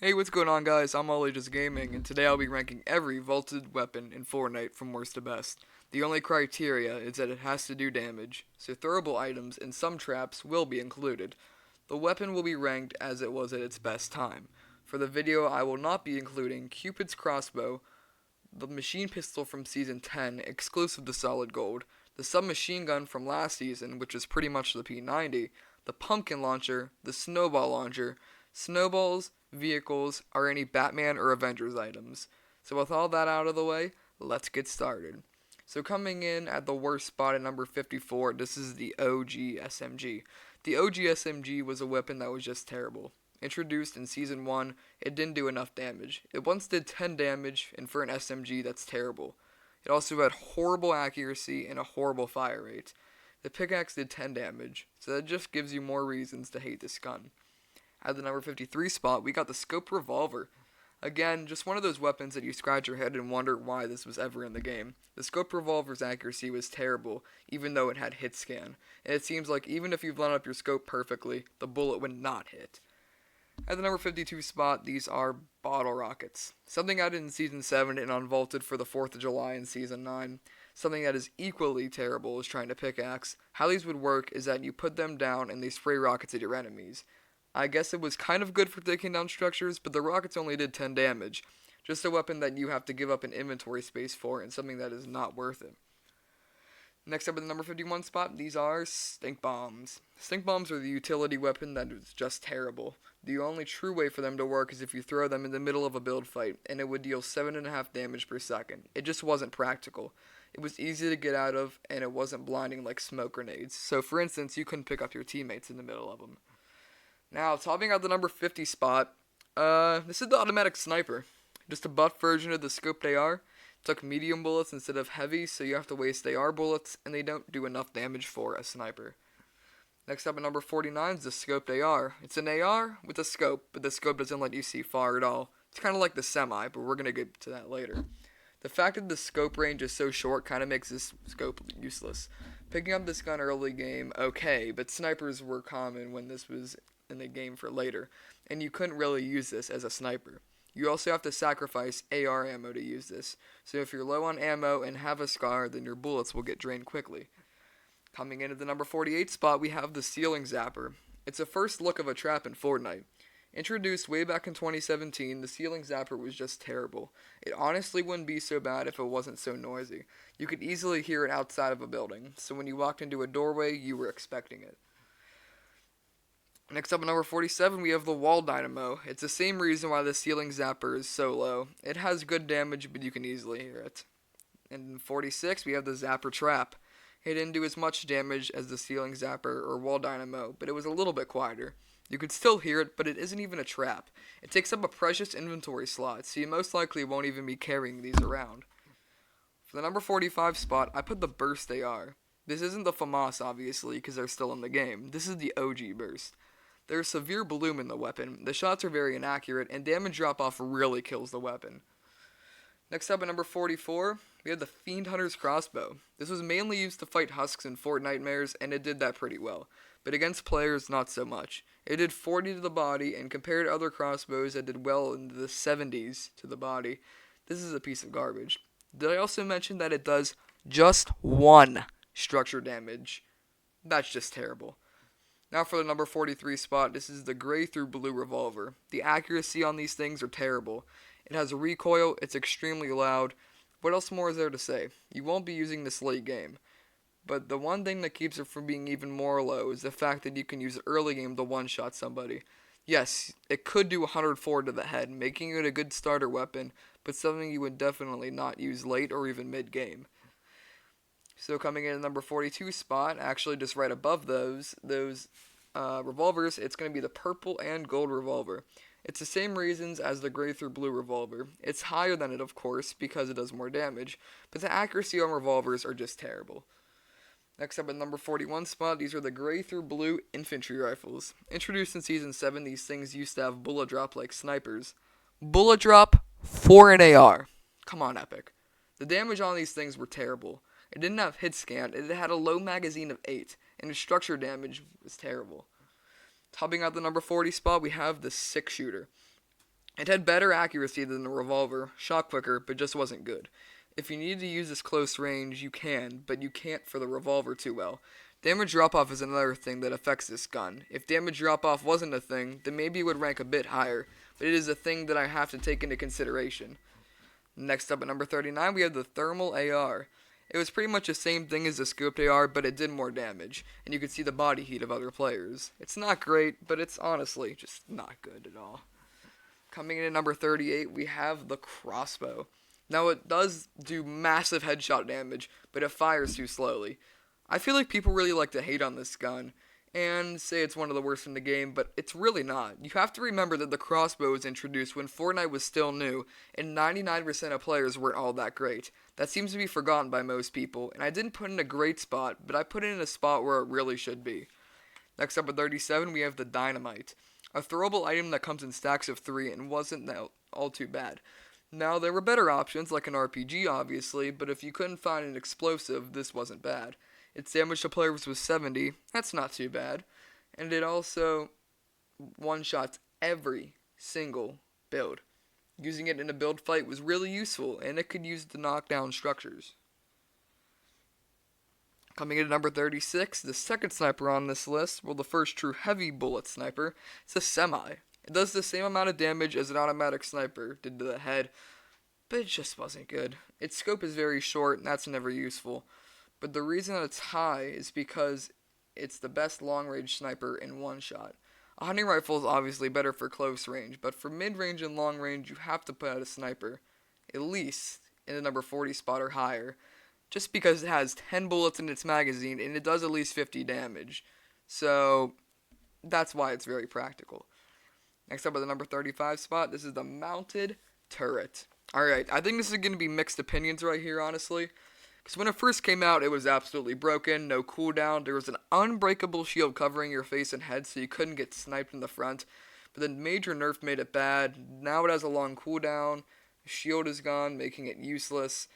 Hey, what's going on, guys? I'm Ollie Just Gaming, and today I'll be ranking every vaulted weapon in Fortnite from worst to best. The only criteria is that it has to do damage, so throwable items and some traps will be included. The weapon will be ranked as it was at its best time. For the video, I will not be including Cupid's Crossbow, the machine pistol from Season 10, exclusive to Solid Gold, the submachine gun from last season, which is pretty much the P90, the pumpkin launcher, the snowball launcher, snowballs, vehicles, or any Batman or Avengers items. So with all that out of the way, let's get started. So coming in at the worst spot at number 54, this is the OG SMG. The OG SMG was a weapon that was just terrible. Introduced in Season 1, it didn't do enough damage. It once did 10 damage, and for an SMG, that's terrible. It also had horrible accuracy and a horrible fire rate. The pickaxe did 10 damage, so that just gives you more reasons to hate this gun. At the number 53 spot, we got the Scope Revolver. Again, just one of those weapons that you scratch your head and wonder why this was ever in the game. The Scope Revolver's accuracy was terrible, even though it had hit scan, and it seems like even if you've lined up your scope perfectly, the bullet would not hit. At the number 52 spot, these are bottle rockets. Something added in Season 7 and unvaulted for the 4th of July in Season 9. Something that is equally terrible as trying to pickaxe. How these would work is that you put them down and they spray rockets at your enemies. I guess it was kind of good for taking down structures, but the rockets only did 10 damage. Just a weapon that you have to give up an inventory space for and something that is not worth it. Next up at the number 51 spot, these are stink bombs. Stink bombs are the utility weapon that is just terrible. The only true way for them to work is if you throw them in the middle of a build fight, and it would deal 7.5 damage per second. It just wasn't practical. It was easy to get out of, and it wasn't blinding like smoke grenades. So for instance, you couldn't pick up your teammates in the middle of them. Now, topping out the number 50 spot, this is the automatic sniper. Just a buff version of the scoped AR. Took medium bullets instead of heavy, so you have to waste AR bullets, and they don't do enough damage for a sniper. Next up at number 49 is the scoped AR. It's an AR with a scope, but the scope doesn't let you see far at all. It's kind of like the semi, but we're going to get to that later. The fact that the scope range is so short kind of makes this scope useless. Picking up this gun early game, okay, but snipers were common when this was in the game for later, and you couldn't really use this as a sniper. You also have to sacrifice AR ammo to use this, so if you're low on ammo and have a scar, then your bullets will get drained quickly. Coming in at the number 48 spot, we have the Ceiling Zapper. It's a first look of a trap in Fortnite. Introduced way back in 2017, the Ceiling Zapper was just terrible. It honestly wouldn't be so bad if it wasn't so noisy. You could easily hear it outside of a building, so when you walked into a doorway, you were expecting it. Next up at number 47, we have the Wall Dynamo. It's the same reason why the Ceiling Zapper is so low. It has good damage, but you can easily hear it. And in 46, we have the Zapper Trap. It didn't do as much damage as the Ceiling Zapper or Wall Dynamo, but it was a little bit quieter. You could still hear it, but it isn't even a trap. It takes up a precious inventory slot, so you most likely won't even be carrying these around. For the number 45 spot, I put the Burst AR. This isn't the FAMAS, obviously, because they're still in the game. This is the OG Burst. There's severe bloom in the weapon, the shots are very inaccurate, and damage drop-off really kills the weapon. Next up at number 44, we have the Fiend Hunter's Crossbow. This was mainly used to fight husks and Fortnitemares, and it did that pretty well. But against players, not so much. It did 40 to the body, and compared to other crossbows that did well into the 70s to the body, this is a piece of garbage. Did I also mention that it does just 1 structure damage? That's just terrible. Now for the number 43 spot, this is the gray through blue revolver. The accuracy on these things are terrible. It has a recoil, it's extremely loud. What else more is there to say? You won't be using this late game. But the one thing that keeps it from being even more low is the fact that you can use it early game to one-shot somebody. Yes, it could do 104 to the head, making it a good starter weapon, but something you would definitely not use late or even mid-game. So coming in at number 42 spot, actually just right above those revolvers, it's going to be the purple and gold revolver. It's the same reasons as the gray through blue revolver. It's higher than it, of course, because it does more damage, but the accuracy on revolvers are just terrible. Next up at number 41 spot, these are the gray through blue infantry rifles. Introduced in Season 7, these things used to have bullet drop like snipers. Bullet drop for an AR. Come on, Epic. The damage on these things were terrible. It didn't have hit scan, it had a low magazine of 8, and its structure damage was terrible. Topping out the number 40 spot, we have the 6-shooter. It had better accuracy than the Revolver, shot quicker, but just wasn't good. If you need to use this close range, you can, but you can't for the Revolver too well. Damage drop-off is another thing that affects this gun. If damage drop-off wasn't a thing, then maybe it would rank a bit higher, but it is a thing that I have to take into consideration. Next up at number 39, we have the Thermal AR. It was pretty much the same thing as the Scoped AR, but it did more damage, and you could see the body heat of other players. It's not great, but it's honestly just not good at all. Coming in at number 38, we have the Crossbow. Now, it does do massive headshot damage, but it fires too slowly. I feel like people really like to hate on this gun, and say it's one of the worst in the game, but it's really not. You have to remember that the Crossbow was introduced when Fortnite was still new, and 99% of players weren't all that great. That seems to be forgotten by most people, and I didn't put it in a great spot, but I put it in a spot where it really should be. Next up at 37, we have the Dynamite. A throwable item that comes in stacks of 3 and wasn't all too bad. Now, there were better options, like an RPG obviously, but if you couldn't find an explosive, this wasn't bad. Its damage to players was 70, that's not too bad, and it also one-shots every single build. Using it in a build fight was really useful, and it could use to knock down structures. Coming in at number 36, the second sniper on this list, well, the first true heavy bullet sniper, it's a semi. It does the same amount of damage as an automatic sniper did to the head, but it just wasn't good. Its scope is very short, and that's never useful. But the reason that it's high is because it's the best long-range sniper in one shot. A hunting rifle is obviously better for close range, but for mid-range and long range, you have to put out a sniper, at least in the number 40 spot or higher, just because it has 10 bullets in its magazine, and it does at least 50 damage. So, that's why it's very practical. Next up at the number 35 spot, this is the Mounted Turret. Alright, I think this is going to be mixed opinions right here, honestly. Because when it first came out, it was absolutely broken, no cooldown. There was an unbreakable shield covering your face and head, so you couldn't get sniped in the front. But then major nerf made it bad. Now it has a long cooldown. The shield is gone, making it useless.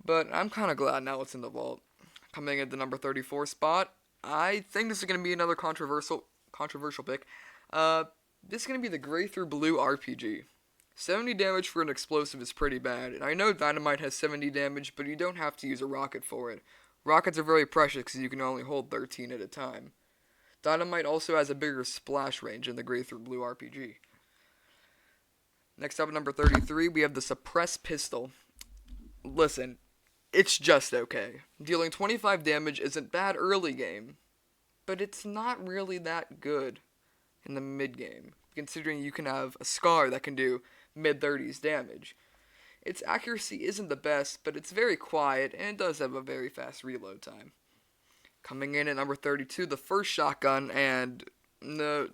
But I'm kind of glad now it's in the vault. Coming at the number 34 spot, I think this is going to be another controversial pick. This is going to be the Gray through Blue RPG. 70 damage for an explosive is pretty bad, and I know Dynamite has 70 damage, but you don't have to use a rocket for it. Rockets are very precious because you can only hold 13 at a time. Dynamite also has a bigger splash range than the Gray through Blue RPG. Next up at number 33, we have the Suppress Pistol. Listen, it's just okay. Dealing 25 damage isn't bad early game, but it's not really that good in the mid game, considering you can have a Scar that can do mid-30s damage. Its accuracy isn't the best, but it's very quiet, and it does have a very fast reload time. Coming in at number 32, the first shotgun, and no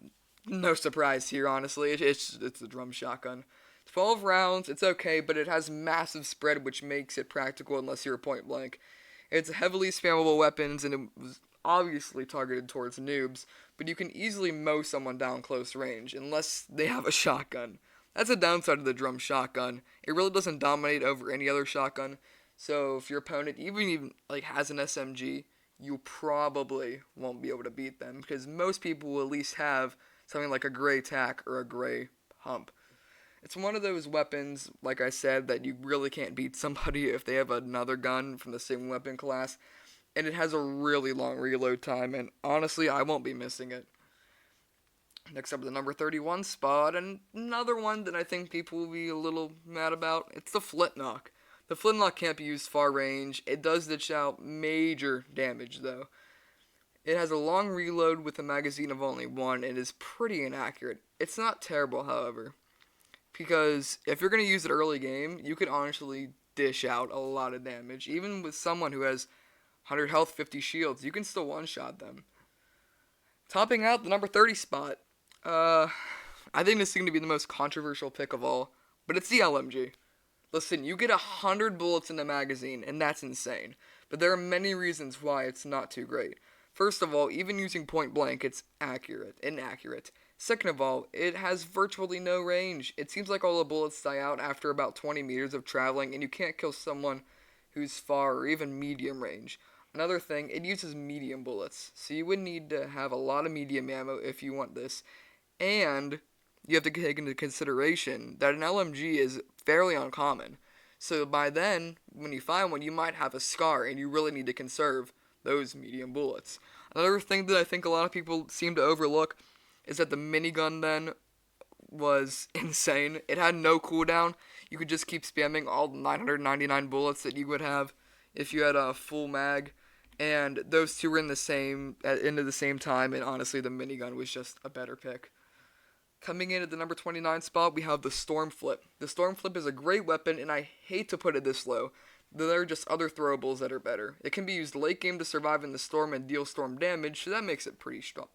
surprise here, honestly, it's the drum shotgun. 12 rounds, it's okay, but it has massive spread, which makes it practical unless you're point blank. It's heavily spammable weapons, and it was obviously targeted towards noobs, but you can easily mow someone down close range, unless they have a shotgun. That's a downside of the drum shotgun. It really doesn't dominate over any other shotgun, so if your opponent even has an SMG, you probably won't be able to beat them, because most people will at least have something like a gray tack or a gray hump. It's one of those weapons, like I said, that you really can't beat somebody if they have another gun from the same weapon class, and it has a really long reload time, and honestly, I won't be missing it. Next up, the number 31 spot, and another one that I think people will be a little mad about, it's the Flintlock. The Flintlock can't be used far range. It does dish out major damage, though. It has a long reload with a magazine of only 1, and is pretty inaccurate. It's not terrible, however, because if you're going to use it early game, you can honestly dish out a lot of damage. Even with someone who has 100 health, 50 shields, you can still one-shot them. Topping out the number 30 spot, I think this is going to be the most controversial pick of all, but it's the LMG. Listen, you get 100 bullets in the magazine, and that's insane, but there are many reasons why it's not too great. First of all, even using point blank, it's inaccurate. Second of all, it has virtually no range. It seems like all the bullets die out after about 20 meters of traveling, and you can't kill someone who's far or even medium range. Another thing, it uses medium bullets, so you would need to have a lot of medium ammo if you want this. And you have to take into consideration that an LMG is fairly uncommon. So by then, when you find one, you might have a scar, and you really need to conserve those medium bullets. Another thing that I think a lot of people seem to overlook is that the minigun then was insane. It had no cooldown. You could just keep spamming all 999 bullets that you would have if you had a full mag, and those two were in the same into the same time. And honestly, the minigun was just a better pick. Coming in at the number 29 spot, we have the Storm Flip. The Storm Flip is a great weapon, and I hate to put it this low. There are just other throwables that are better. It can be used late game to survive in the storm and deal storm damage, so that makes it pretty strong.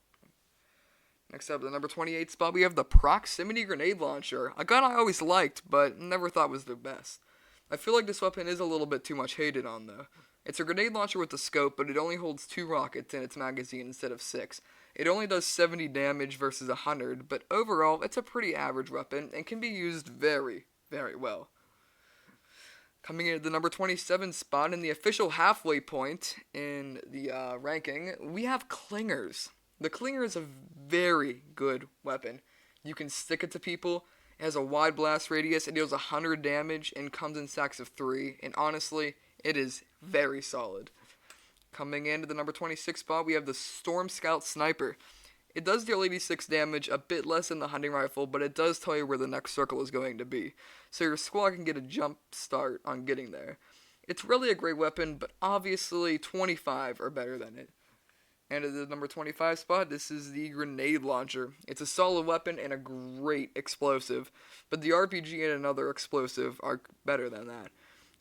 Next up, the number 28 spot, we have the Proximity Grenade Launcher. A gun I always liked, but never thought was the best. I feel like this weapon is a little bit too much hated on, though. It's a grenade launcher with a scope, but it only holds 2 rockets in its magazine instead of 6. It only does 70 damage versus 100, but overall, it's a pretty average weapon and can be used very, very well. Coming in at the number 27 spot in the official halfway point in the ranking, we have Clingers. The Clinger is a very good weapon. You can stick it to people. It has a wide blast radius. It deals 100 damage and comes in stacks of 3. And honestly, it is very solid. Coming into the number 26 spot, we have the Storm Scout Sniper. It does deal 86 damage, a bit less than the hunting rifle, but it does tell you where the next circle is going to be. So your squad can get a jump start on getting there. It's really a great weapon, but obviously 25 are better than it. And at the number 25 spot, this is the Grenade Launcher. It's a solid weapon and a great explosive, but the RPG and another explosive are better than that.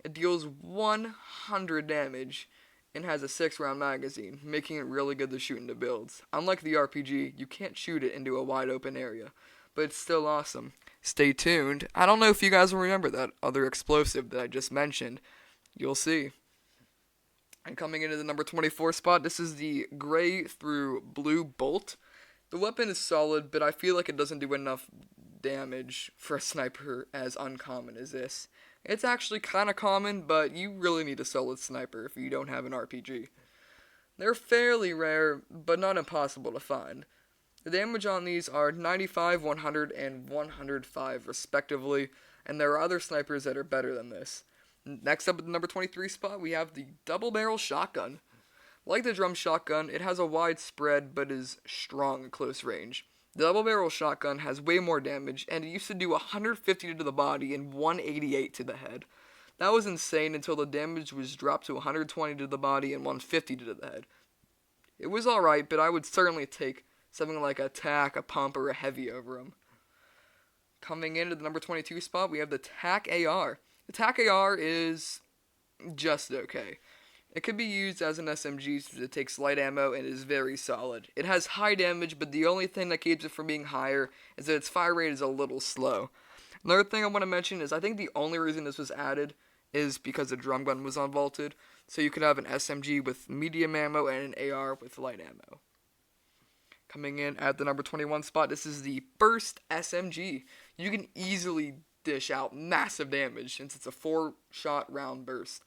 It deals 100 damage and has a 6-round magazine, making it really good to shoot into builds. Unlike the RPG, you can't shoot it into a wide open area, but it's still awesome. Stay tuned. I don't know if you guys will remember that other explosive that I just mentioned. You'll see. And coming into the number 24 spot, this is the Gray through Blue Bolt. The weapon is solid, but I feel like it doesn't do enough damage for a sniper as uncommon as this. It's actually kind of common, but you really need a solid sniper if you don't have an RPG. They're fairly rare, but not impossible to find. The damage on these are 95, 100, and 105 respectively, and there are other snipers that are better than this. Next up at the number 23 spot, we have the Double Barrel Shotgun. Like the drum shotgun, it has a wide spread, but is strong at close range. The Double Barrel Shotgun has way more damage, and it used to do 150 to the body and 188 to the head. That was insane until the damage was dropped to 120 to the body and 150 to the head. It was alright, but I would certainly take something like a TAC, a pump, or a heavy over them. Coming into the number 22 spot, we have the TAC AR. The TAC AR is just okay. It could be used as an SMG since it takes light ammo and is very solid. It has high damage, but the only thing that keeps it from being higher is that its fire rate is a little slow. Another thing I want to mention is I think the only reason this was added is because the drum gun was unvaulted, so you could have an SMG with medium ammo and an AR with light ammo. Coming in at the number 21 spot, this is the Burst SMG. You can easily dish out massive damage since it's a 4-shot round burst.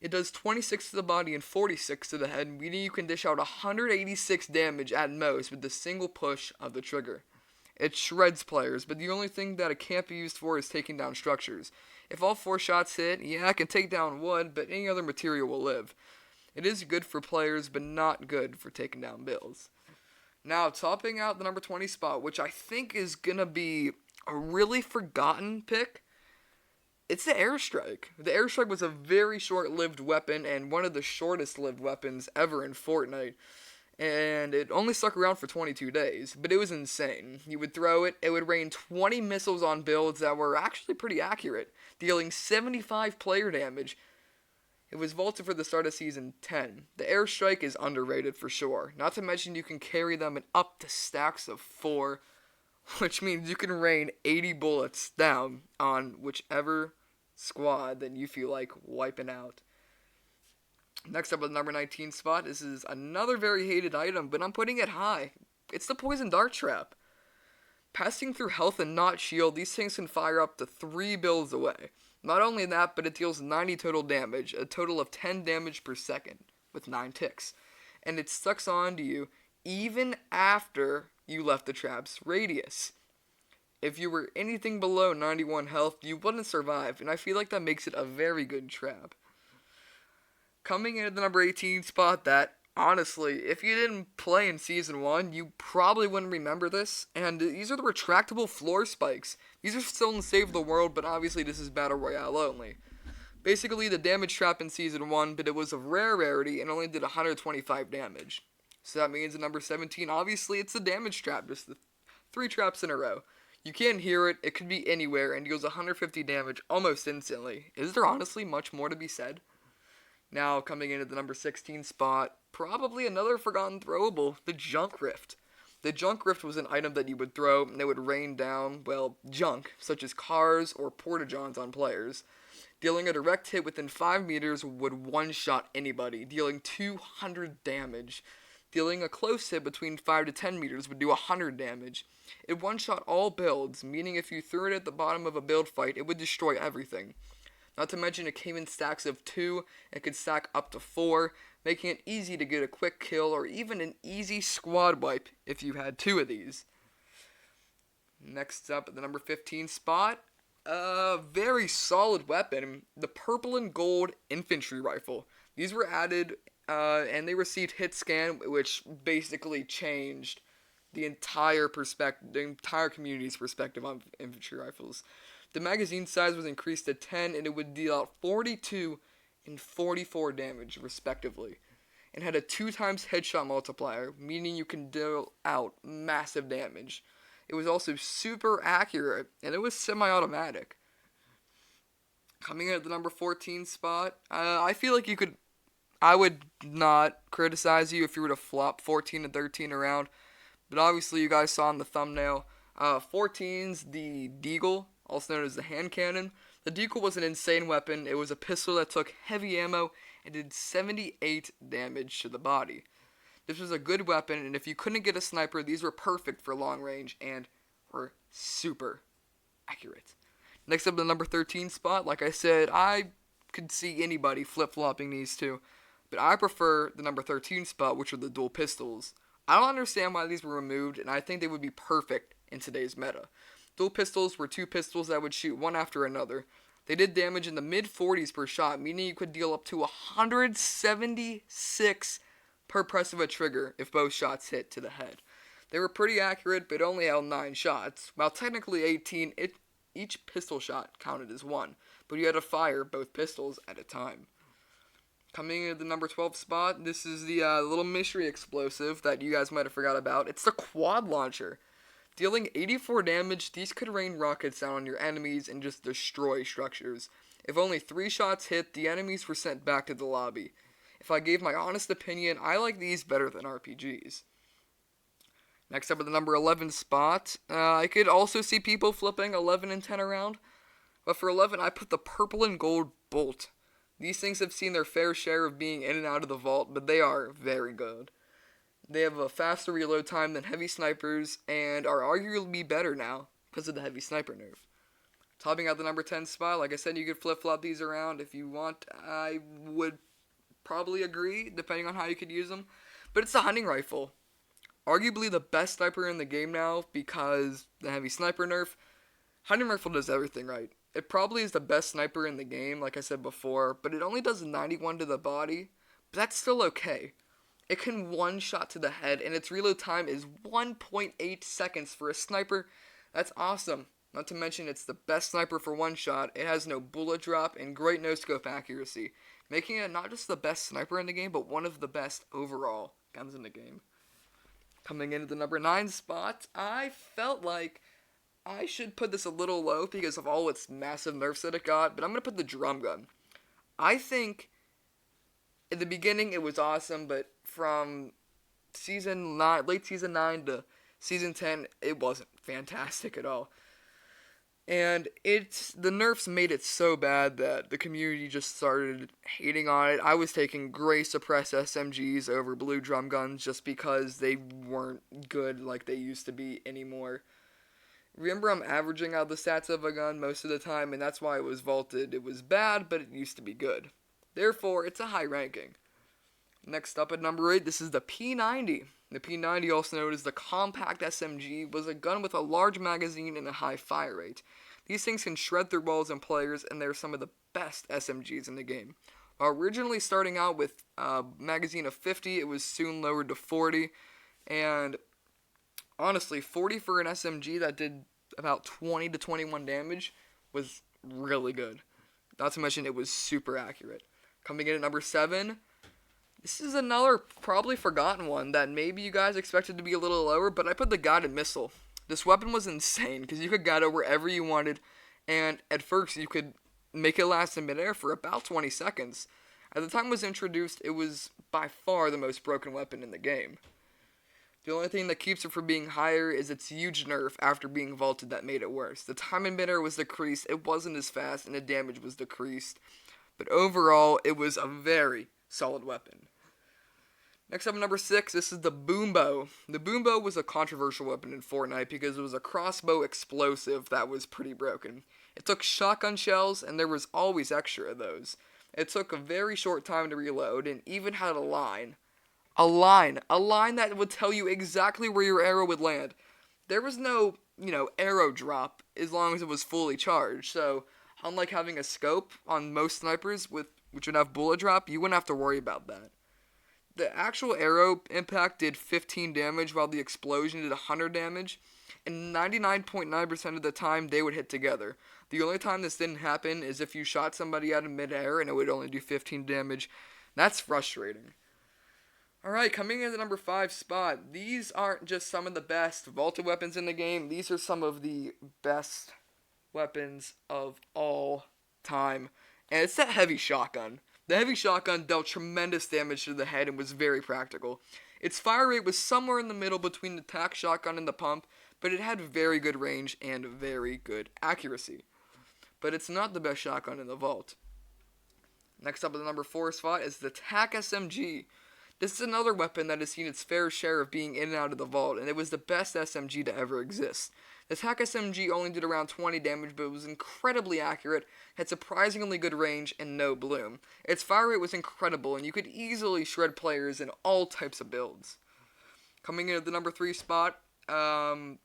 It does 26 to the body and 46 to the head, meaning you can dish out 186 damage at most with the single push of the trigger. It shreds players, but the only thing that it can't be used for is taking down structures. If all 4 shots hit, yeah, it can take down wood, but any other material will live. It is good for players, but not good for taking down builds. Now, topping out the number 20 spot, which I think is going to be a really forgotten pick, it's the Airstrike. The Airstrike was a very short-lived weapon and one of the shortest-lived weapons ever in Fortnite. And it only stuck around for 22 days, but it was insane. You would throw it, it would rain 20 missiles on builds that were actually pretty accurate, dealing 75 player damage. It was vaulted for the start of Season 10. The Airstrike is underrated for sure. Not to mention you can carry them in up to stacks of 4, which means you can rain 80 bullets down on whichever squad that you feel like wiping out. Next up at the number 19 spot, this is another very hated item, but I'm putting it high. It's the Poison Dart Trap. Passing through health and not shield, these things can fire up to 3 builds away. Not only that, but it deals 90 total damage, a total of 10 damage per second, with 9 ticks. And it sucks onto you even after you left the trap's radius. If you were anything below 91 health, you wouldn't survive, and I feel like that makes it a very good trap. Coming in at the number 18 spot, that, honestly, if you didn't play in Season 1, you probably wouldn't remember this, and these are the retractable floor spikes. These are still in Save the World, but obviously this is Battle Royale only. Basically the damage trap in Season 1, but it was a rare rarity and only did 125 damage. So that means at number 17, obviously it's the damage trap, just the 3 traps in a row. You can't hear it, it could be anywhere, and deals 150 damage almost instantly. Is there honestly much more to be said? Now, coming in at the number 16 spot, probably another forgotten throwable, the Junk Rift. The Junk Rift was an item that you would throw, and it would rain down, well, junk, such as cars or porta-johns on players. Dealing a direct hit within 5 meters would one-shot anybody, dealing 200 damage. Dealing a close hit between 5 to 10 meters would do 100 damage. It one-shot all builds, meaning if you threw it at the bottom of a build fight, it would destroy everything. Not to mention it came in stacks of 2, and could stack up to 4, making it easy to get a quick kill or even an easy squad wipe if you had 2 of these. Next up at the number 15 spot, a very solid weapon, the purple and gold infantry rifle. These were added and they received hit scan, which basically changed the entire community's perspective on infantry rifles. The magazine size was increased to 10, and it would deal out 42 and 44 damage, respectively, and had a 2 times headshot multiplier, meaning you can deal out massive damage. It was also super accurate, and it was semi-automatic. Coming in at the number 14 spot, I feel like I would not criticize you if you were to flop 14 and 13 around, but obviously you guys saw in the thumbnail, 14's the Deagle, also known as the hand cannon. The Deagle was an insane weapon. It was a pistol that took heavy ammo and did 78 damage to the body. This was a good weapon, and if you couldn't get a sniper, these were perfect for long range and were super accurate. Next up, the number 13 spot. Like I said, I could see anybody flip-flopping these two, but I prefer the number 13 spot, which are the dual pistols. I don't understand why these were removed, and I think they would be perfect in today's meta. Dual pistols were 2 pistols that would shoot one after another. They did damage in the mid-40s per shot, meaning you could deal up to 176 per press of a trigger if both shots hit to the head. They were pretty accurate, but only held 9 shots. While technically 18, each pistol shot counted as 1, but you had to fire both pistols at a time. Coming in at the number 12 spot, this is the little mystery explosive that you guys might have forgot about. It's the quad launcher. Dealing 84 damage, these could rain rockets down on your enemies and just destroy structures. If only 3 shots hit, the enemies were sent back to the lobby. If I gave my honest opinion, I like these better than RPGs. Next up at the number 11 spot, I could also see people flipping 11 and 10 around. But for 11, I put the purple and gold bolt. These things have seen their fair share of being in and out of the vault, but they are very good. They have a faster reload time than heavy snipers, and are arguably better now because of the heavy sniper nerf. Topping out the number 10 spot, like I said, you could flip-flop these around if you want. I would probably agree, depending on how you could use them. But it's a hunting rifle. Arguably the best sniper in the game now because the heavy sniper nerf. Hunting rifle does everything right. It probably is the best sniper in the game, like I said before, but it only does 91 to the body, but that's still okay. It can one-shot to the head, and its reload time is 1.8 seconds for a sniper. That's awesome. Not to mention it's the best sniper for one shot. It has no bullet drop and great no-scope accuracy, making it not just the best sniper in the game, but one of the best overall guns in the game. Coming in at the number 9 spot, I felt like I should put this a little low because of all its massive nerfs that it got, but I'm going to put the drum gun. I think in the beginning it was awesome, but from late season 9 to season 10, it wasn't fantastic at all. And the nerfs made it so bad that the community just started hating on it. I was taking gray suppressed SMGs over blue drum guns just because they weren't good like they used to be anymore. Remember, I'm averaging out the stats of a gun most of the time, and that's why it was vaulted. It was bad, but it used to be good. Therefore, it's a high ranking. Next up at number 8, this is the P90. The P90, also known as the Compact SMG, was a gun with a large magazine and a high fire rate. These things can shred through walls and players, and they're some of the best SMGs in the game. While originally starting out with a magazine of 50, it was soon lowered to 40, and honestly, 40 for an SMG that did about 20 to 21 damage was really good. Not to mention it was super accurate. Coming in at number 7, this is another probably forgotten one that maybe you guys expected to be a little lower, but I put the guided missile. This weapon was insane because you could guide it wherever you wanted, and at first you could make it last in midair for about 20 seconds. At the time it was introduced, it was by far the most broken weapon in the game. The only thing that keeps it from being higher is its huge nerf after being vaulted that made it worse. The time in midair was decreased, it wasn't as fast, and the damage was decreased. But overall, it was a very solid weapon. Next up, number 6, this is the Boombow. The Boombow was a controversial weapon in Fortnite because it was a crossbow explosive that was pretty broken. It took shotgun shells, and there was always extra of those. It took a very short time to reload, and even had a line. A line that would tell you exactly where your arrow would land. There was no, arrow drop as long as it was fully charged, so unlike having a scope on most snipers which would have bullet drop, you wouldn't have to worry about that. The actual arrow impact did 15 damage while the explosion did 100 damage, and 99.9% of the time they would hit together. The only time this didn't happen is if you shot somebody out of midair and it would only do 15 damage. That's frustrating. Alright, coming in at the number 5 spot, these aren't just some of the best vaulted weapons in the game, these are some of the best weapons of all time. And it's that heavy shotgun. The heavy shotgun dealt tremendous damage to the head and was very practical. Its fire rate was somewhere in the middle between the tac shotgun and the pump, but it had very good range and very good accuracy. But it's not the best shotgun in the vault. Next up at the number 4 spot is the Takas Mg. This is another weapon that has seen its fair share of being in and out of the vault, and it was the best SMG to ever exist. The Takas Mg only did around 20 damage, but it was incredibly accurate, had surprisingly good range, and no bloom. Its fire rate was incredible, and you could easily shred players in all types of builds. Coming in at the number 3 spot, the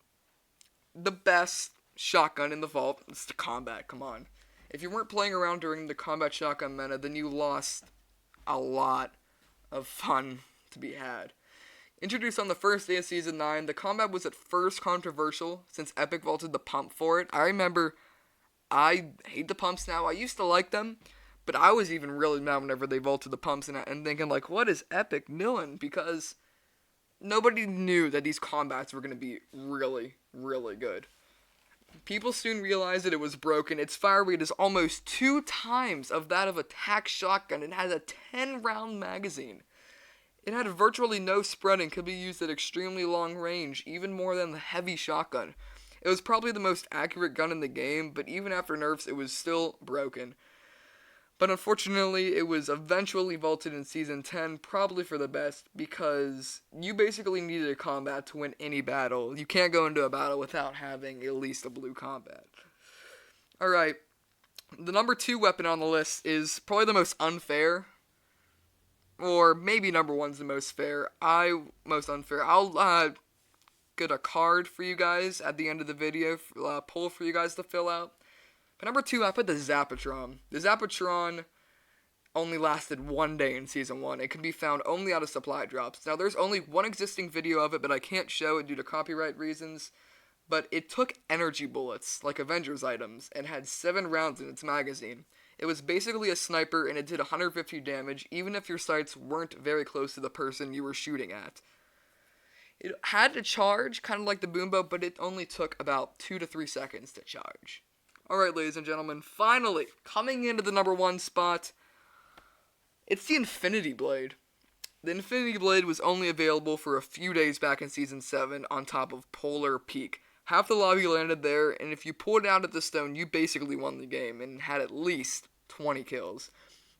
best shotgun in the vault. It's the combat, come on. If you weren't playing around during the combat shotgun meta, then you lost a lot of fun to be had. Introduced on the first day of Season 9, the combat was at first controversial since Epic vaulted the pump for it. I remember, I hate the pumps now. I used to like them, but I was even really mad whenever they vaulted the pumps and thinking like, what is Epic doing? Because nobody knew that these combats were going to be really, really good. People soon realized that it was broken. Its fire rate is almost 2 times of that of a tac shotgun. It has a 10-round magazine. It had virtually no spread and could be used at extremely long range, even more than the heavy shotgun. It was probably the most accurate gun in the game, but even after nerfs, it was still broken. But unfortunately, it was eventually vaulted in Season 10, probably for the best, because you basically needed a combat to win any battle. You can't go into a battle without having at least a blue combat. Alright, the number 2 weapon on the list is probably the most unfair, or maybe number 1's the most fair. Most unfair. I'll get a card for you guys at the end of the video, poll for you guys to fill out. But number 2, I put the Zapper. The Zapper only lasted 1 day in Season 1. It can be found only out of supply drops. Now, there's only one existing video of it, but I can't show it due to copyright reasons. But it took energy bullets, like Avengers items, and had 7 rounds in its magazine. It was basically a sniper, and it did 150 damage, even if your sights weren't very close to the person you were shooting at. It had to charge, kind of like the Boombow, but it only took about 2 to 3 seconds to charge. Alright, ladies and gentlemen, finally, coming into the number 1 spot, it's the Infinity Blade. The Infinity Blade was only available for a few days back in Season 7 on top of Polar Peak. Half the lobby landed there, and if you pulled it out at the stone, you basically won the game and had at least 20 kills.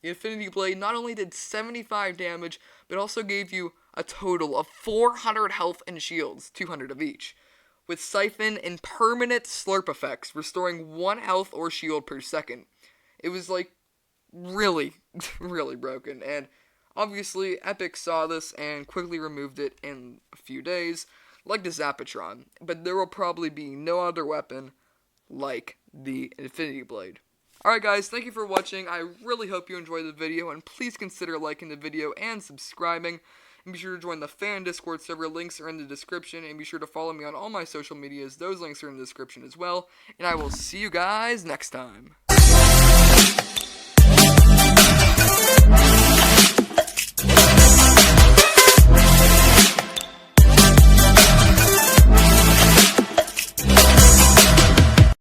The Infinity Blade not only did 75 damage, but also gave you a total of 400 health and shields, 200 of each, with Siphon and permanent slurp effects, restoring 1 health or shield per second. It was like really, really broken, and Obviously, Epic saw this and quickly removed it in a few days, like the Zapper, but there will probably be no other weapon like the Infinity Blade. Alright guys, thank you for watching. I really hope you enjoyed the video, and please consider liking the video and subscribing. And be sure to join the fan Discord server, links are in the description, and be sure to follow me on all my social medias, those links are in the description as well. And I will see you guys next time.